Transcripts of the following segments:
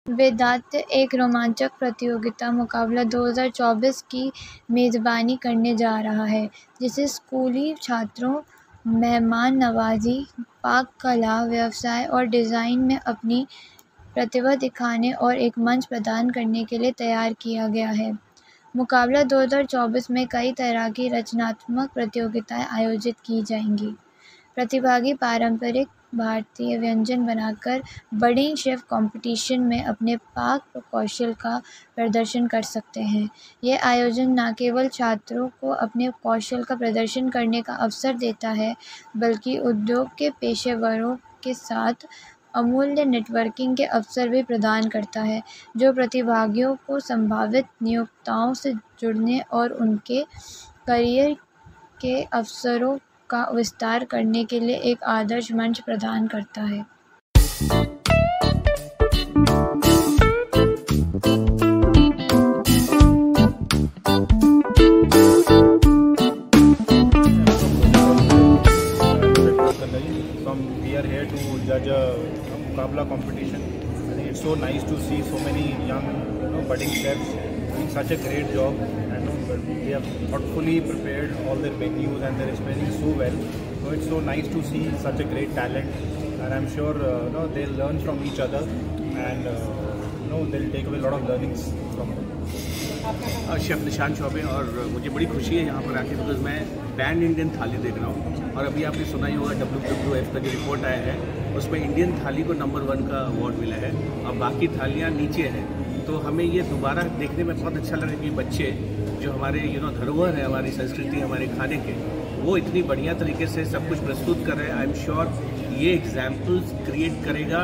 वेदांत एक रोमांचक प्रतियोगिता मुकाबला 2024 की मेज़बानी करने जा रहा है, जिसे स्कूली छात्रों मेहमान नवाज़ी, पाक कला, व्यवसाय और डिज़ाइन में अपनी प्रतिभा दिखाने और एक मंच प्रदान करने के लिए तैयार किया गया है। मुकाबला 2024 में कई तरह की रचनात्मक प्रतियोगिताएं आयोजित की जाएंगी। प्रतिभागी पारंपरिक भारतीय व्यंजन बनाकर बडिंग शेफ कॉम्पिटिशन में अपने पाक कौशल का प्रदर्शन कर सकते हैं। यह आयोजन न केवल छात्रों को अपने कौशल का प्रदर्शन करने का अवसर देता है, बल्कि उद्योग के पेशेवरों के साथ अमूल्य नेटवर्किंग के अवसर भी प्रदान करता है, जो प्रतिभागियों को संभावित नियोक्ताओं से जुड़ने और उनके करियर के अवसरों का विस्तार करने के लिए एक आदर्श मंच प्रदान करता है। We are here to judge a Muqabla competition. I think it's so nice to see so many young budding chefs doing such a great job, and they have thoughtfully prepared all their menus and they're explaining so well. So it's so nice to see such a great talent, and I'm sure they'll learn from each other, and they'll take away a lot of learnings from them. Chef निशान चौबे, और मुझे बड़ी खुशी है यहाँ पर आके, because मैं पैन इंडियन थाली देख रहा हूँ। और अभी आपने सुना ही होगा WWF का जो रिपोर्ट आया है, उसमें इंडियन थाली को नंबर 1 का अवार्ड मिला है और बाकी थालियाँ नीचे हैं। तो हमें ये दोबारा देखने में बहुत अच्छा लगा कि बच्चे जो हमारे धरोहर है, हमारी संस्कृति, हमारे खाने के, वो इतनी बढ़िया तरीके से सब कुछ प्रस्तुत कर रहे हैं। आई एम श्योर ये एग्जाम्पल्स क्रिएट करेगा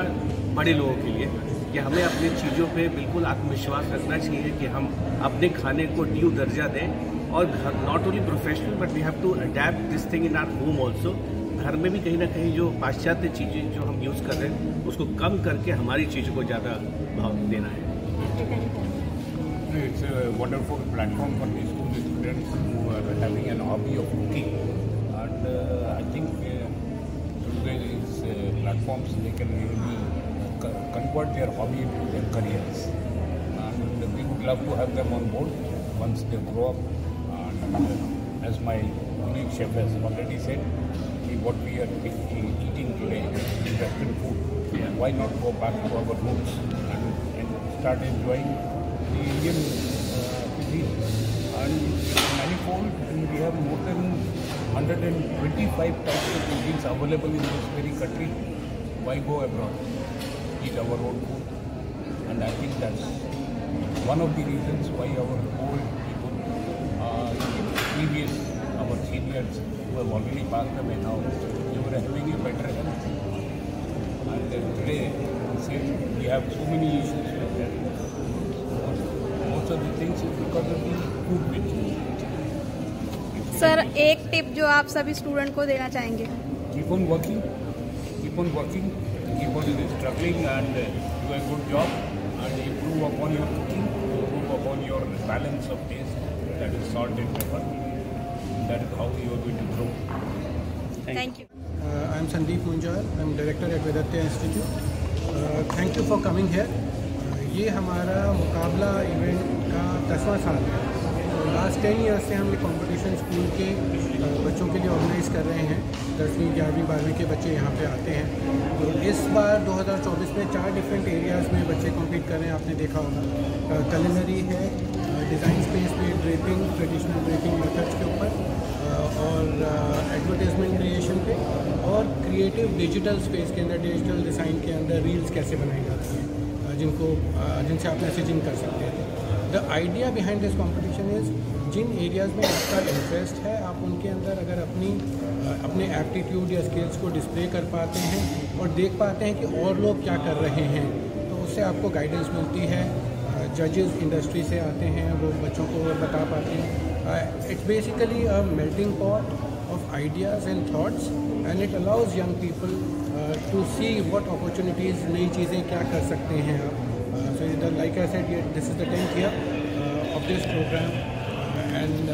बड़े लोगों के लिए कि हमें अपनी चीज़ों पे बिल्कुल आत्मविश्वास रखना चाहिए कि हम अपने खाने को ड्यू दर्जा दें, और not only professional but we have to adapt this thing in our home also. घर में भी कहीं ना कहीं जो पाश्चात्य चीज़ें जो हम यूज़ कर रहे हैं उसको कम करके हमारी चीज़ों को ज़्यादा भाव देना है। It's a wonderful platform for the school students who are having an hobby of cooking, and I think through these platforms they can really convert their hobby into their careers, and we would love to have them on board once they grow up. And as my colleague chef has already said, what we are eating today is Western food. Why not go back to our roots and start enjoying the Indian cuisine? And manifold, and we have more than 125 types of cuisines available in this very country. Why go abroad? Eat our own food. And I think that's one of the reasons why our old people, previous, our seniors who have already passed away now, they were having a better health. And today, we have so many issues with health. Most of the things is because of the food which. Sir, एक tip जो आप सभी student को देना चाहेंगे? Keep on working, keep on struggling, and do a good job, and improve upon your cooking, improve upon your balance of taste, that is salt and pepper. That is how you are going to grow. Thank you. I am Sandeep Munjal. I am director at Vedatya Institute. Thank you for coming here. ये हमारा मुकाबला event का 10वां साल है। तो last 10 years से हम ये कंपटीशन स्कूल के बच्चों के लिए ऑर्गेनाइज़ कर रहे हैं। 10वीं 11वीं 12वीं के बच्चे यहाँ पे आते हैं। तो इस बार 2024 में 4 डिफरेंट एरियाज़ में बच्चे कम्पीट कर रहे हैं। आपने देखा होगा कलिनरी है, डिज़ाइन स्पेस पे ड्रेपिंग, ट्रेडिशनल ड्रेपिंग मेथड्स के ऊपर, और एडवर्टाइजमेंट क्रिएशन पे, और क्रिएटिव डिजिटल स्पेस के अंदर, डिजिटल डिज़ाइन के अंदर रील्स कैसे बनाई जाती हैं जिनसे आप मैसेजिंग कर सकते हैं। The idea behind this competition is, जिन एरियाज़ में आपका इंटरेस्ट है, आप उनके अंदर अगर अपने एप्टीट्यूड या स्किल्स को डिस्प्ले कर पाते हैं और देख पाते हैं कि और लोग क्या कर रहे हैं, तो उससे आपको गाइडेंस मिलती है। जजेस इंडस्ट्री से आते हैं, वो बच्चों को बता पाते हैं। It's basically a melting pot of ideas and thoughts, and it allows young people to see what opportunities, नई चीज़ें क्या कर सकते हैं आप। So like I said, this is the 10th year of this program, and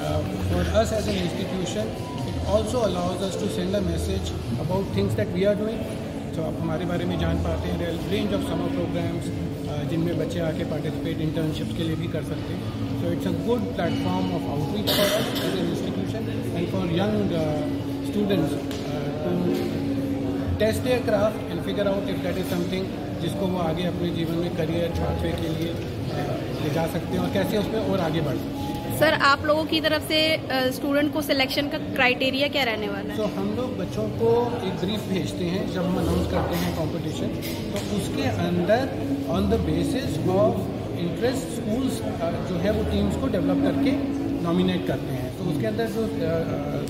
for us as an institution, it also allows us to send a message about things that we are doing, सो आप हमारे बारे में जान पाते हैं। Range of summer programmes जिनमें बच्चे आके पार्टिसिपेट इंटर्नशिप्स के लिए भी कर सकते हैं। So it's a good platform of outreach for us as an institution and for young students to test their craft and figure out if that is something जिसको वो आगे अपने जीवन में करियर पाथवे के लिए ले जा सकते हैं और कैसे उसमें और आगे बढ़ सकते हैं। सर आप लोगों की तरफ से स्टूडेंट को सिलेक्शन का क्राइटेरिया क्या रहने वाला है? तो हम लोग बच्चों को एक ब्रीफ भेजते हैं जब हम अनाउंस करते हैं कंपटीशन, तो उसके अंदर on the basis of interest schools जो है वो टीम्स को डेवलप करके नॉमिनेट करते हैं। तो उसके अंदर जो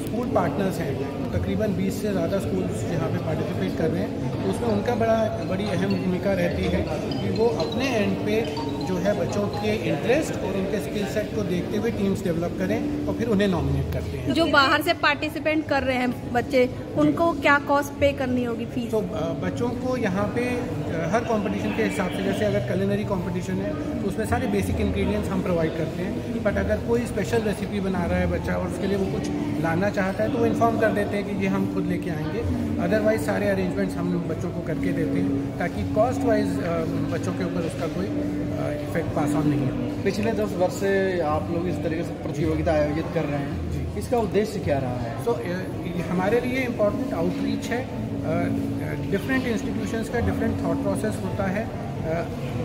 स्कूल पार्टनर्स हैं, तो तकरीबन 20 से ज़्यादा स्कूल्स यहाँ पे पार्टिसिपेट कर रहे हैं, तो उसमें उनका बड़ी अहम भूमिका रहती है कि वो अपने एंड पे जो है बच्चों के इंटरेस्ट और उनके स्किल सेट को देखते हुए टीम्स डेवलप करें और फिर उन्हें नॉमिनेट करते हैं। जो बाहर से पार्टिसिपेंट कर रहे हैं बच्चे, उनको क्या कॉस्ट पे करनी होगी फीस? तो बच्चों को यहाँ पे हर कंपटीशन के हिसाब से, जैसे अगर कुलिनरी कंपटीशन है तो उसमें सारे बेसिक इंग्रेडिएंट्स हम प्रोवाइड करते हैं, बट अगर कोई स्पेशल रेसिपी बना रहा है बच्चा और उसके लिए वो कुछ लाना चाहता है तो वो इन्फॉर्म कर देते हैं कि ये हम खुद लेके आएंगे। अदरवाइज सारे अरेंजमेंट्स हम बच्चों को करके देते हैं ताकि कॉस्ट वाइज बच्चों के ऊपर उसका कोई इफेक्ट पास ऑन नहीं है। पिछले 10 वर्ष से आप लोग इस तरीके से प्रतियोगिता आयोजित कर रहे हैं, इसका उद्देश्य क्या रहा है? तो हमारे लिए इम्पोर्टेंट आउटरीच है। डिफरेंट इंस्टीट्यूशंस का डिफरेंट थॉट प्रोसेस होता है।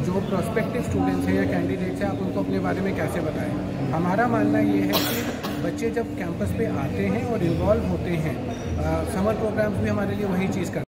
जो प्रोस्पेक्टिव स्टूडेंट्स हैं या कैंडिडेट्स हैं, आप उनको अपने बारे में कैसे बताएं। हमारा मानना ये है कि बच्चे जब कैंपस पे आते हैं और इन्वॉल्व होते हैं, समर प्रोग्राम्स भी हमारे लिए वही चीज़ करते हैं।